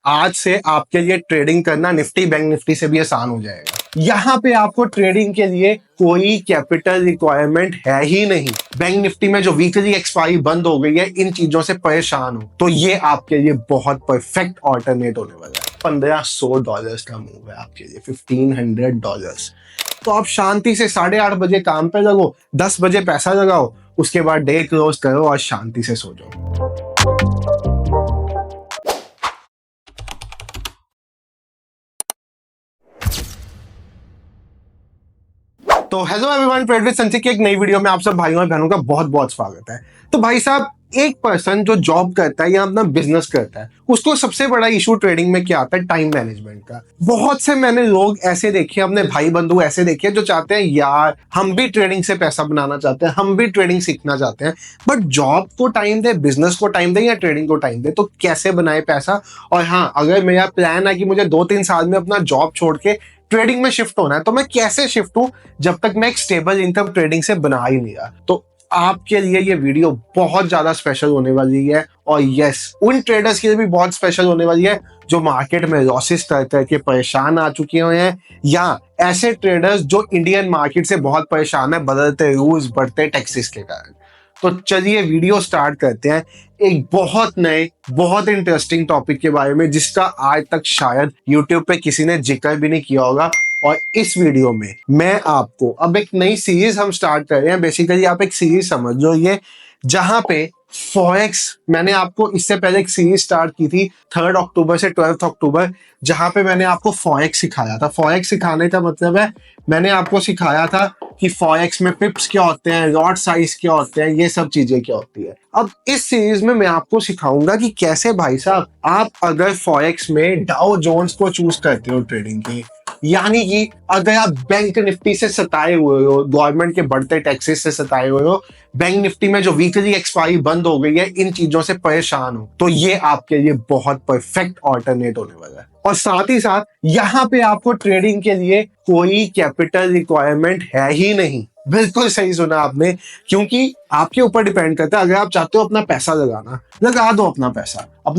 आज से आपके लिए ट्रेडिंग करना निफ्टी बैंक निफ्टी से भी आसान हो जाएगा। यहाँ पे आपको ट्रेडिंग के लिए कोई कैपिटल रिक्वायरमेंट है ही नहीं। बैंक निफ्टी में जो वीकली एक्सपायरी बंद हो गई है, इन चीजों से परेशान हो तो ये आपके लिए बहुत परफेक्ट ऑल्टरनेट होने वाला है। $1500 का मूव है आपके लिए, $1500। तो आप शांति से 8:30 बजे काम पे लगो, 10 बजे पैसा लगाओ, उसके बाद डे क्लोज करो और शांति से सो जाओ। तो हेलो एवरीवन, ट्रेड विद संचित की एक नई वीडियो में आप सब भाइयों और बहनों का बहुत बहुत स्वागत है। तो भाई साहब, एक पर्सन जो जॉब करता है या अपना बिजनेस करता है, उसको सबसे बड़ा इशू ट्रेडिंग में क्या आता है? टाइम मैनेजमेंट का। बहुत से मैंने लोग ऐसे देखे, अपने भाई बंधु ऐसे देखे जो चाहते हैं यार हम भी ट्रेडिंग से पैसा बनाना चाहते हैं, हम भी ट्रेडिंग सीखना चाहते हैं, बट जॉब को टाइम दे, बिजनेस को टाइम दे या ट्रेडिंग को टाइम दे, तो कैसे बनाए पैसा? और हाँ, अगर मेरा प्लान है कि मुझे 2-3 साल में अपना जॉब छोड़ के ट्रेडिंग में शिफ्ट होना है, तो मैं कैसे शिफ्ट हूं जब तक मैं एक स्टेबल इनकम ट्रेडिंग से बना ही नहीं रहा? तो आपके लिए ये वीडियो बहुत ज्यादा स्पेशल होने वाली है। और यस, उन ट्रेडर्स के लिए भी बहुत स्पेशल होने वाली है जो मार्केट में लॉसेस कर करके परेशान आ चुके हुए हैं, या ऐसे ट्रेडर्स जो इंडियन मार्केट से बहुत परेशान है बदलते रूल्स, बढ़ते टैक्सेस के कारण। तो चलिए वीडियो स्टार्ट करते हैं एक बहुत नए, बहुत इंटरेस्टिंग टॉपिक के बारे में, जिसका आज तक शायद YouTube पे किसी ने जिक्र भी नहीं किया होगा। और इस वीडियो में मैं आपको अब एक नई सीरीज हम स्टार्ट कर रहे हैं। बेसिकली आप एक सीरीज समझ लो ये, जहां पे फॉरेक्स, मैंने आपको इससे पहले एक सीरीज स्टार्ट की थी 3 अक्टूबर से 12 अक्टूबर, जहां पे मैंने आपको फॉरेक्स सिखाया था। फॉरेक्स सिखाने का मतलब है मैंने आपको सिखाया था कि फॉरेक्स में पिप्स क्या होते हैं, लॉट साइज क्या होते हैं, ये सब चीजें क्या होती है। अब इस सीरीज में मैं आपको सिखाऊंगा कि कैसे भाई साहब आप अगर फॉरेक्स में डाउ जोन्स को चूज करते हो ट्रेडिंग की, यानी कि अगर आप बैंक निफ्टी से सताए हुए हो, गवर्नमेंट के बढ़ते टैक्सेस से सताए हुए हो, बैंक निफ्टी में जो वीकली एक्सपायरी बंद हो गई है, इन चीजों से परेशान हो, तो ये आपके लिए बहुत परफेक्ट ऑल्टरनेट होने वाला है। और साथ ही साथ यहाँ पे आपको ट्रेडिंग के लिए कोई कैपिटल रिक्वायरमेंट है ही नहीं। बिल्कुल सही सुना आपने, क्योंकि आपके ऊपर डिपेंड करता है। अगर आप चाहते हो अपना पैसा लगाना, लगा दो अपना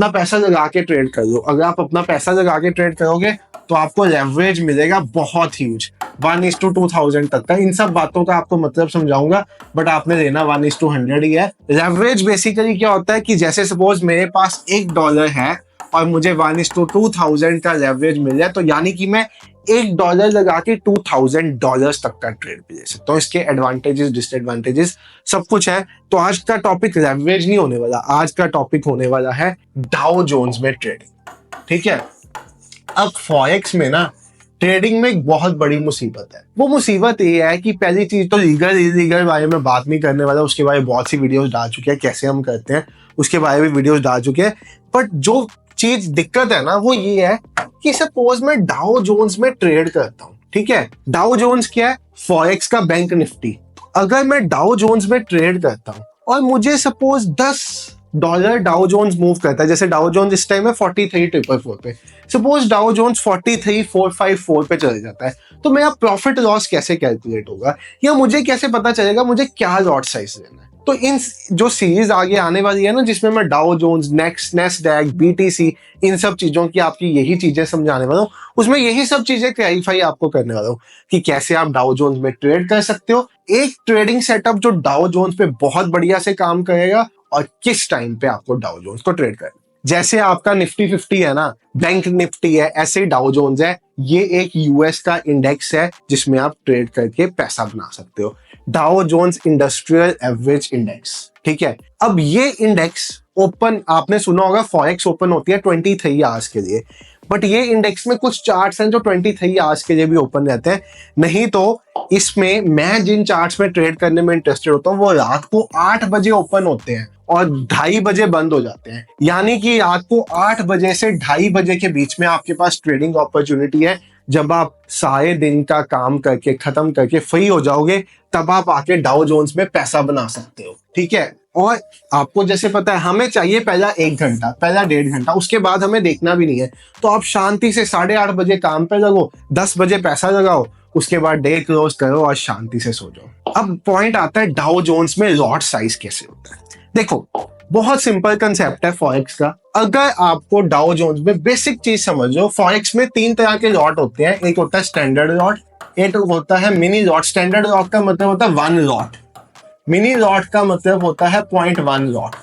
पैसा लगा के ट्रेड कर लो। अगर आप अपना पैसा लगा के ट्रेड करोगे तो आपको लेवरेज मिलेगा बहुत ह्यूज, 1:2000 तक का। इन सब बातों का आपको मतलब समझाऊंगा, बट आपने लेना 1:100 ही है। लेवरेज बेसिकली क्या होता है कि जैसे सपोज मेरे पास $1 है और मुझे 1:2000 का लेवरेज मिल जाए, तो यानी कि मैं $1 लगा के $2000 तक का ट्रेड भी ले सकता हूँ। इसके एडवांटेजेस, डिसएडवांटेजेस सब कुछ है। तो आज का टॉपिक लेवरेज नहीं होने वाला, आज का टॉपिक होने वाला है डाउ जोन्स में ट्रेडिंग। ठीक है। अब फॉरेक्स में ना ट्रेडिंग में एक बहुत बड़ी मुसीबत है। वो मुसीबत ये है कि पहली चीज तो लीगल इलीगल बारे में बात नहीं करने वाला, उसके बारे में बहुत सी वीडियोस डाल चुके हैं, कैसे हम करते हैं उसके बारे में वीडियोस डाल चुके हैं। बट जो चीज दिक्कत है ना, वो ये है कि सपोज मैं डाउ जोन्स में ट्रेड करता हूँ। ठीक है, डाउ जोन्स क्या है? फॉरेक्स का बैंक निफ्टी। अगर मैं डाउ जोन्स में ट्रेड करता हूँ और मुझे सपोज $10 डाउ जोन्स मूव करता है, जैसे डाउ जोन्स इस टाइम है 43,444 पे, सपोज डाउ जोन्स 43,454 पे चले जाता है, तो मेरा प्रॉफिट लॉस कैसे कैलकुलेट होगा, या मुझे कैसे पता चलेगा मुझे क्या लॉट साइज लेना है? तो इन जो सीरीज आगे आने वाली है ना, जिसमें मैं डाउ जोन्स, नैस्डैक, बीटीसी, इन सब चीजों की आपकी यही चीजें समझाने वाला हूँ, उसमें यही सब चीजें क्लैरिफाई आपको करने वाला हूँ कि कैसे आप डाउ जोन्स में ट्रेड कर सकते हो, एक ट्रेडिंग सेटअप जो डाउ जोन्स पे बहुत बढ़िया से काम करेगा, और किस टाइम पे आपको डाउ जोन्स को ट्रेड करना। जैसे आपका निफ्टी 50 है ना, बैंक निफ्टी है, ऐसे ही डाउ जोन्स है। ये एक यूएस का इंडेक्स है जिसमें आप ट्रेड करके पैसा बना सकते हो, Dow Jones industrial average index. ठीक है। अब ये इंडेक्स ओपन, आपने सुना होगा फॉरेक्स ओपन होती है 23 आवर्स के लिए, बट ये इंडेक्स में कुछ चार्ट्स हैं जो 23 आवर्स के लिए भी ओपन रहते हैं। नहीं तो इसमें मैं जिन चार्ट्स में ट्रेड करने में इंटरेस्टेड होता हूँ वो रात को 8 बजे ओपन होते हैं और 2:30 बजे बंद हो जाते हैं। यानी कि रात को 8 बजे से 2:30 बजे के बीच में आपके पास ट्रेडिंग अपॉर्चुनिटी है। जब आप सारे दिन का काम करके खत्म करके फ्री हो जाओगे, तब आप आके डाउ जोन्स में पैसा बना सकते हो। ठीक है। और आपको जैसे पता है हमें चाहिए पहला 1 घंटा, पहला 1.5 घंटा, उसके बाद हमें देखना भी नहीं है। तो आप शांति से 8:30 बजे काम पे लगो, 10 बजे पैसा लगाओ, उसके बाद डे क्लोज करो और शांति से सो जाओ। अब पॉइंट आता है डाउ जोन्स में लॉट साइज कैसे होता है। देखो, बहुत सिंपल कंसेप्ट है फॉरेक्स का। अगर आपको डाउ जोन्स में बेसिक चीज समझो, फॉरेक्स में 3 तरह के लॉट होते हैं। एक होता है स्टैंडर्ड लॉट, एक होता है मिनी लॉट। स्टैंडर्ड लॉट का मतलब होता है 1 लॉट, मिनी लॉट का मतलब होता है 0.1 लॉट,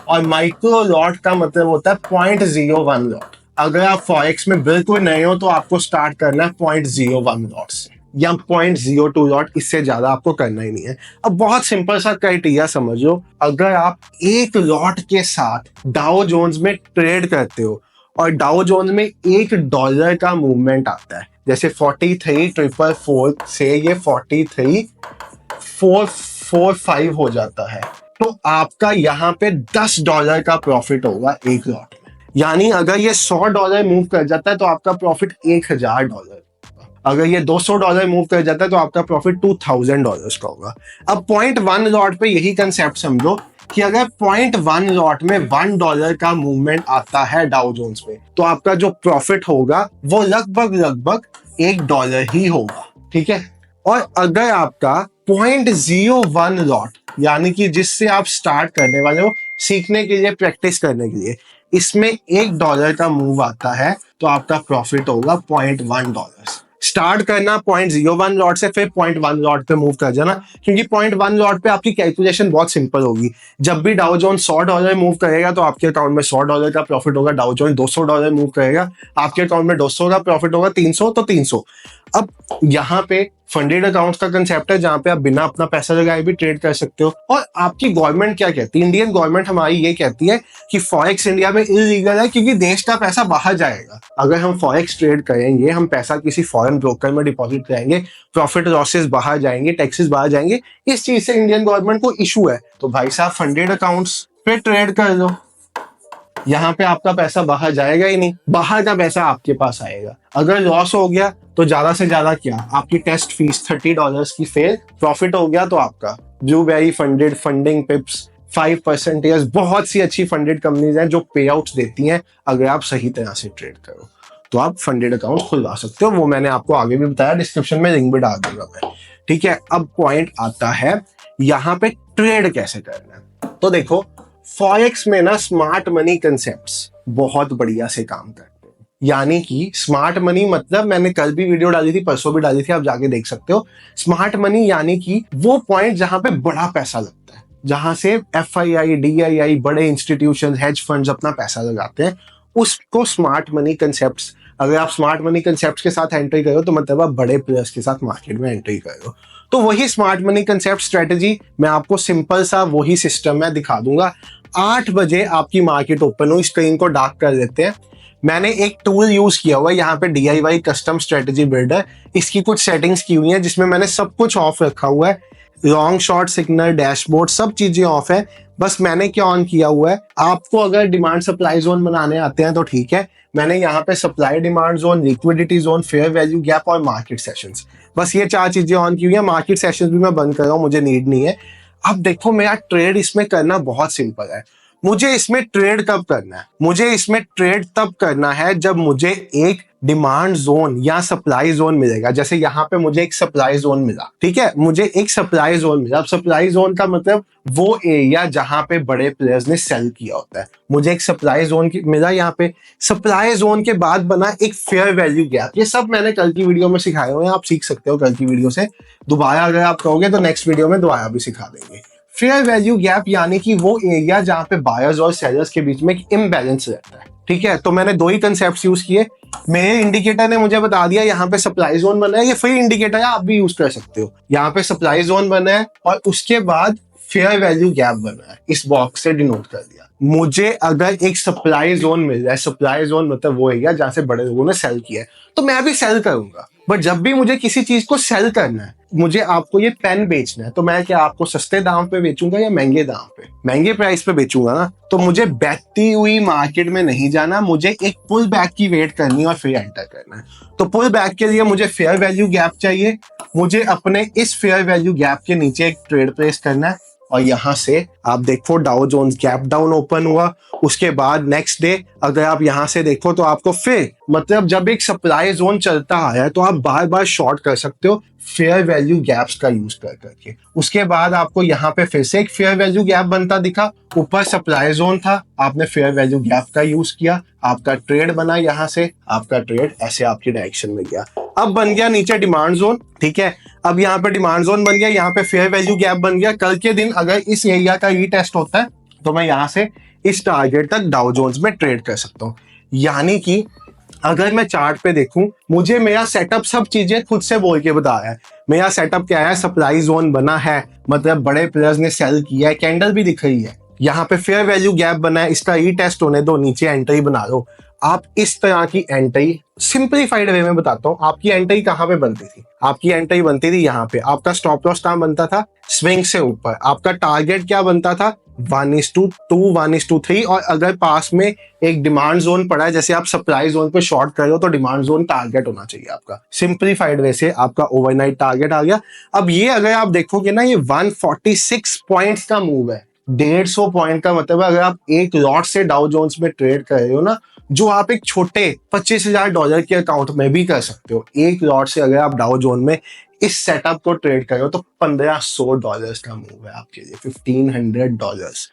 और माइक्रो लॉट का मतलब होता है 0.01 लॉट। अगर आप फॉरेक्स में बिल्कुल नए हो तो आपको स्टार्ट करना है 0.01 लॉट से या 0.02 लॉट, इससे ज्यादा आपको करना ही नहीं है। अब बहुत सिंपल सा क्राइटेरिया समझो, अगर आप एक लॉट के साथ डाउ जोन्स में ट्रेड करते हो और डाउ जोन्स में $1 का मूवमेंट आता है, जैसे 43,444 से ये 43,445 हो जाता है, तो आपका यहाँ पे $10 का प्रॉफिट होगा एक लॉट में। यानी अगर ये $100 मूव कर जाता है तो आपका प्रॉफिट $1,000। अगर ये $200 मूव कर जाता है तो आपका प्रॉफिट $2,000 का होगा। अब 0.1 लॉट पे यही कंसेप्ट समझो कि अगर 0.1 लॉट में $1 का मूवमेंट आता है डाउ जोन्स पे, तो आपका जो प्रॉफिट होगा वो लगभग $1 ही होगा, ठीक है। और अगर आपका 0.01 लॉट, यानी कि जिससे आप स्टार्ट करने वाले हो सीखने के लिए, प्रैक्टिस करने के लिए, इसमें $1 का मूव आता है, तो आपका प्रॉफिट होगा $0.1। स्टार्ट करना 0.01 लॉट से, फिर 0.1 लॉट पे मूव कर जाना, क्योंकि 0.1 लॉट पे आपकी कैलकुलेशन बहुत सिंपल होगी। जब भी डाउ जोन $100 मूव करेगा तो आपके अकाउंट में $100 का प्रॉफिट होगा। डाउ जोन $200 मूव करेगा, आपके अकाउंट में 200 का प्रॉफिट होगा। 300 तो 300। अब यहाँ पे फंडेड अकाउंट्स का कंसेप्ट है, जहां पे आप बिना अपना पैसा लगाए भी ट्रेड कर सकते हो। और आपकी गवर्नमेंट क्या कहती है, इंडियन गवर्नमेंट हमारी ये कहती है कि फॉरेक्स इंडिया में इलीगल है, क्योंकि देश का पैसा बाहर जाएगा। अगर हम फॉरेक्स ट्रेड करेंगे, हम पैसा किसी फॉरेन ब्रोकर में डिपॉजिट करेंगे, प्रॉफिट लॉसेस बाहर जाएंगे, टैक्सेस बाहर जाएंगे, इस चीज से इंडियन गवर्नमेंट को इशू है। तो भाई साहब फंडेड अकाउंट्स पे ट्रेड कर लो, यहाँ पे आपका पैसा बाहर जाएगा ही नहीं, बाहर का पैसा आपके पास आएगा। अगर लॉस हो गया तो ज्यादा से ज्यादा क्या, आपकी टेस्ट फीस $30 की फेल, प्रॉफिट हो गया तो आपका ब्लूबेरी फंडेड, फंडिंग पिप्स 5%, बहुत सी अच्छी फंडेड कंपनीज हैं जो पे आउट्स देती हैं अगर आप सही तरह से ट्रेड करो। तो आप फंडेड अकाउंट खुलवा सकते हो, वो मैंने आपको आगे भी बताया, डिस्क्रिप्शन में लिंक भी डाल दूंगा मैं, ठीक है। अब पॉइंट आता है यहाँ पे ट्रेड कैसे करना है। तो देखो, फॉरेक्स में ना स्मार्ट मनी कंसेप्ट्स बहुत बढ़िया से काम करते हैं। यानी कि स्मार्ट मनी मतलब, मैंने कल भी वीडियो डाली थी, परसों भी डाली थी, आप जाके देख सकते हो। स्मार्ट मनी यानी कि वो पॉइंट जहां पे बड़ा पैसा लगता है, जहां से FII, DII, बड़े इंस्टीट्यूशन, हेज फंड्स अपना पैसा लगाते हैं, उसको स्मार्ट मनी कंसेप्ट्स। अगर आप स्मार्ट मनी कंसेप्ट्स के साथ एंट्री करो तो मतलब आप बड़े प्लेयर्स के साथ मार्केट में एंट्री करो। तो वही स्मार्ट मनी कंसेप्ट स्ट्रेटेजी मैं आपको सिंपल सा वही सिस्टम में दिखा दूंगा। 8 बजे आपकी मार्केट ओपन हुई, स्क्रीन को डार्क कर देते हैं। मैंने एक टूल यूज किया हुआ है यहाँ पे, DIY कस्टम स्ट्रेटेजी बिल्डर। इसकी कुछ सेटिंग्स की हुई है जिसमें मैंने सब कुछ ऑफ रखा हुआ है, लॉन्ग शॉर्ट सिग्नल, डैशबोर्ड, सब चीजें ऑफ है। बस मैंने क्या ऑन किया हुआ है, आपको अगर डिमांड सप्लाई जोन बनाने आते हैं तो ठीक है। मैंने यहाँ पे supply demand zone, liquidity zone, fair value gap और मार्केट सेशंस, बस ये 4 चीजें ऑन की हुई है। मार्केट सेशंस भी मैं बंद कर रहा हूँ, मुझे नीड नहीं है। अब देखो, मेरा ट्रेड इसमें करना बहुत सिंपल है। मुझे इसमें ट्रेड कब करना है, मुझे इसमें ट्रेड तब करना है जब मुझे एक डिमांड जोन या सप्लाई जोन मिलेगा। जैसे यहाँ पे मुझे एक सप्लाई जोन मिला, ठीक है, मुझे एक सप्लाई जोन मिला। अब सप्लाई जोन का मतलब वो एरिया जहां पे बड़े प्लेयर्स ने सेल किया होता है। मुझे एक सप्लाई जोन मिला यहाँ पे। सप्लाई जोन के बाद बना एक फेयर वैल्यू गैप। ये सब मैंने कल की वीडियो में सिखाए हुए हैं, आप सीख सकते हो कल की वीडियो से। दोबारा अगर आप कहोगे तो नेक्स्ट वीडियो में दोबारा भी सिखा देंगे। फेयर वैल्यू गैप यानी कि वो एरिया जहां पे बायर्स और सेलर्स के बीच में एक इम्बैलेंस रहता है, ठीक है। तो मैंने 2 ही कंसेप्ट यूज किए। मेरे इंडिकेटर ने मुझे बता दिया यहाँ पे सप्लाई जोन बना है, ये फ्री इंडिकेटर है, आप भी यूज कर सकते हो। यहाँ पे सप्लाई जोन बना है और उसके बाद फेयर वैल्यू गैप बना है, इस बॉक्स से डिनोट कर दिया। मुझे अगर एक सप्लाई जोन मिल जाए, सप्लाई जोन मतलब वो एरिया जहां से बड़े लोगों ने सेल किया है, तो मैं भी सेल करूंगा। बट जब भी मुझे किसी चीज को सेल करना है, मुझे आपको ये पेन बेचना है, तो मैं क्या आपको सस्ते दाम पे बेचूंगा या महंगे दाम पे? महंगे प्राइस पे बेचूंगा ना। तो मुझे बहती हुई मार्केट में नहीं जाना, मुझे एक पुल बैक की वेट करनी और फिर एंटर करना है। तो पुल बैक के लिए मुझे फेयर वैल्यू गैप चाहिए। मुझे अपने इस फेयर वैल्यू गैप के नीचे एक ट्रेड प्लेस करना है। और यहाँ से आप देखो Dow Jones gap down open हुआ। उसके बाद नेक्स्ट डे अगर आप यहाँ से देखो तो आपको फिर मतलब जब एक सप्लाई जोन चलता है तो आप बार बार शॉर्ट कर सकते हो फेयर वैल्यू गैप्स का यूज कर करके। उसके बाद आपको यहाँ पे फिर से एक फेयर वैल्यू गैप बनता दिखा, ऊपर सप्लाई जोन था, आपने फेयर वैल्यू गैप का यूज किया, आपका ट्रेड बना, यहाँ से आपका ट्रेड ऐसे आपकी डायरेक्शन में गया। अब बन गया नीचे डिमांड जोन, ठीक है। अब यहाँ पे डिमांड जोन बन गया, यहाँ पे फेयर वैल्यू गैप बन गया। कल के दिन अगर इस एरिया का रीटेस्ट होता है तो मैं यहाँ से इस टारगेट तक डाउ जोन्स में ट्रेड कर सकता हूँ। यानी कि अगर मैं चार्ट पे देखूं, मुझे मेरा सेटअप सब चीजें खुद से बोल के बता रहा है। मेरा सेटअप क्या है, सप्लाई जोन बना है, मतलब बड़े प्लेयर्स ने सेल किया है, कैंडल भी दिख रही है, यहाँ पे फेयर वैल्यू गैप बना है, इसका रीटेस्ट होने दो, नीचे एंट्री बना लो। आप इस तरह की एंट्री सिंपलीफाइड वे में बताता हूँ, आपकी एंट्री कहाँ पे बनती थी? आपकी एंट्री बनती थी यहाँ पे, आपका स्टॉप लॉस कहाँ बनता था? स्विंग से ऊपर। आपका टारगेट क्या बनता था? 1:2, 1:3। और अगर पास में एक डिमांड जोन पड़ा है, जैसे आप सप्लाई जोन पे शॉर्ट कर रहे हो तो डिमांड जोन टारगेट होना चाहिए आपका। सिंपलीफाइड वे से आपका ओवरनाइट टारगेट आ गया। अब ये अगर आप देखोगे ना, ये 146 पॉइंट्स का मूव है, 150 पॉइंट का मतलब है अगर आप एक लॉट से डाउ जोन्स में ट्रेड कर रहे हो ना, जो आप एक छोटे $25,000 के अकाउंट में भी कर सकते हो। एक लॉट से अगर आप डाउ जोन में इस सेटअप को ट्रेड कर रहे हो तो $1,500 का मूव है आपके लिए, $1,500।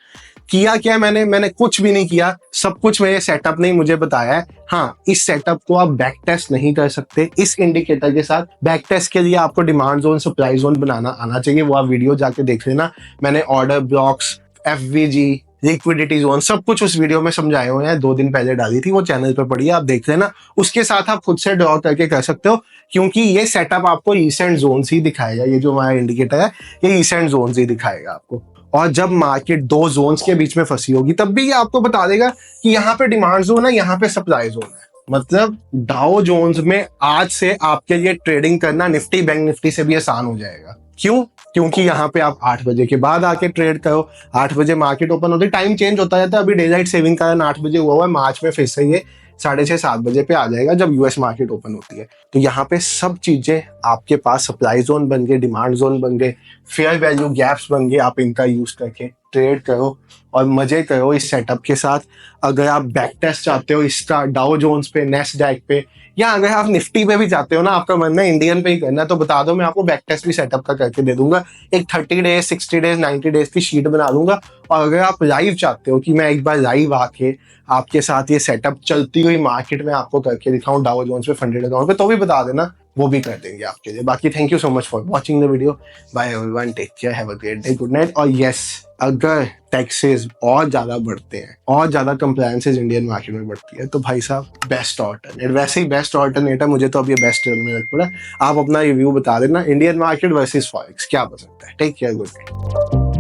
किया क्या मैंने कुछ भी नहीं किया, सब कुछ मेरे सेटअप ने मुझे बताया है। हाँ, इस सेटअप को आप बैक टेस्ट नहीं कर सकते इस इंडिकेटर के साथ। बैक टेस्ट के लिए आपको डिमांड जोन सप्लाई जोन बनाना आना चाहिए, वो आप वीडियो जाके देख लेना। मैंने order blocks, FVG, liquidity zone सब कुछ उस वीडियो में समझाए हुए हैं, 2 दिन पहले डाली थी, वो चैनल पे पड़ी है, आप देख लेना। उसके साथ आप खुद से ड्रॉ करके कर सकते हो, क्योंकि ये सेटअप आपको रीसेंट जोन ही दिखाएगा। ये जो हमारा इंडिकेटर है ये रीसेंट जोन ही दिखाएगा आपको। और जब मार्केट 2 जोन्स के बीच में फंसी होगी तब भी ये आपको बता देगा कि यहाँ पे डिमांड जोन है, यहाँ पे सप्लाई जोन है। मतलब डाउ जोन्स में आज से आपके लिए ट्रेडिंग करना निफ्टी बैंक निफ्टी से भी आसान हो जाएगा। क्यों? क्योंकि यहाँ पे आप 8 बजे के बाद आके ट्रेड करो। 8 बजे मार्केट ओपन होती है, टाइम चेंज होता रहता है। अभी डे लाइट सेविंग कारण 8 बजे हुआ है, मार्च में फिर से ये 6:30 7 बजे पे आ जाएगा जब यूएस मार्केट ओपन होती है। तो यहाँ पे सब चीजें आपके पास सप्लाई जोन बन गए, डिमांड जोन बन गए, फेयर वैल्यू गैप्स बन गए। आप इनका यूज करके ट्रेड करो और मजे करो इस सेटअप के साथ। अगर आप बैक टेस्ट चाहते हो इसका डाउ जोन्स पे, नेस्डैक पे, या अगर आप निफ्टी पे भी चाहते हो ना, आपका मन है इंडियन पे ही करना है, तो बता दो, मैं आपको बैक टेस्ट भी सेटअप का करके दे दूंगा। एक 30 डेज, 60 डेज, 90 डेज की शीट बना दूंगा। और अगर आप लाइव चाहते हो कि मैं एक बार लाइव आके आपके साथ ये सेटअप चलती हुई मार्केट में आपको करके दिखाऊं डाउ जोन्स पे, फंडेड अकाउंट पे, तो भी बता देना, वो भी कर देंगे आपके लिए। बाकी thank you so much for watching the video. Bye everyone, take care, have a great day, good night. और यस, अगर टैक्सेस और ज्यादा बढ़ते हैं और ज्यादा कंप्लायंसेस इंडियन मार्केट में बढ़ती है तो भाई साहब बेस्ट ऑल्टरनेट, वैसे ही बेस्ट ऑल्टरनेट है, मुझे तो अब ये बेस्ट लग पड़ा। आप अपना रिव्यू बता देना, इंडियन मार्केट वर्सेस फॉरेक्स क्या हो सकता है। Take care, good night.